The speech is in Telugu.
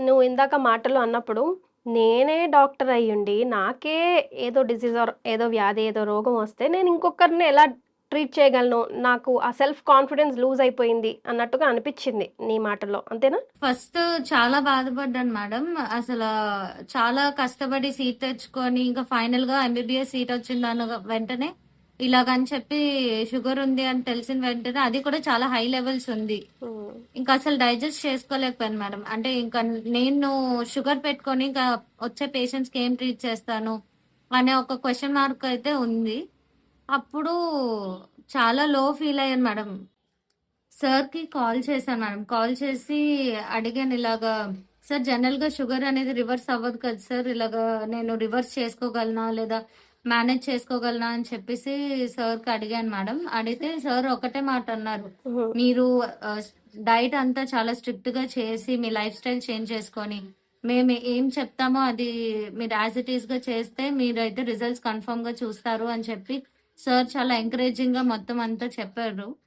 నువ్వు ఇందాక మాటలో అన్నప్పుడు, నేనే డాక్టర్ అయ్యుండి, నాకే ఏదో డిసీజ్ ఆర్ ఏదో వ్యాధి, ఏదో రోగం వస్తే నేను ఇంకొకరిని ఎలా ట్రీట్ చేయగలను? నాకు ఆ సెల్ఫ్ కాన్ఫిడెన్స్ లూజ్ అయిపోయింది అన్నట్టుగా అనిపిచ్చింది నీ మాటల్లో. అంతేనా? ఫస్ట్ చాలా బాధపడ్డాను మేడం. అసలు చాలా కష్టపడి సీట్ తెచ్చుకొని ఇంకా ఫైనల్ గా ఎంబీబీఎస్ సీట్ వచ్చిందన్న వెంటనే ఇలాగని చెప్పి షుగర్ ఉంది అని తెలిసిన వెంటనే అది కూడా చాలా హై లెవెల్స్ ఉంది. హ్మ్. ఇంకా అసలు డైజెస్ట్ చేసుకోలేకపోయాను మేడం. అంటే ఇంకా నేను షుగర్ పెట్టుకొని ఇంకా వచ్చే పేషెంట్స్ కి ఏం ట్రీట్ చేస్తాను అనే ఒక క్వశ్చన్ మార్క్ అయితే ఉంది. అప్పుడు చాలా లో ఫీల్ అయ్యాను మేడం. సార్ కి కాల్ చేశాను మేడం. కాల్ చేసి అడిగాను ఇలాగా, సార్ జనరల్ గా షుగర్ అనేది రివర్స్ అవ్వదు కదా సార్, ఇలాగా నేను రివర్స్ చేసుకోగలనా లేదా మేనేజ్ చేసుకోగలనా అని చెప్పేసి సార్ కి అడిగాను మేడం. అడిగితే సార్ ఒకటే మాట అన్నారు, హుహు. మీరు డైట్ అంతా చాలా స్ట్రిక్ట్ గా చేసి మీ లైఫ్ స్టైల్ చేంజ్ చేసుకొని మేము ఏం చెప్తామో అది మీరు యాజ్ ఇట్ ఈస్ గా చేస్తే మీరైతే రిజల్ట్స్ కన్ఫర్మ్ గా చూస్తారు అని చెప్పి సార్ చాలా ఎంకరేజింగ్ గా మొత్తం అంతా చెప్పారు.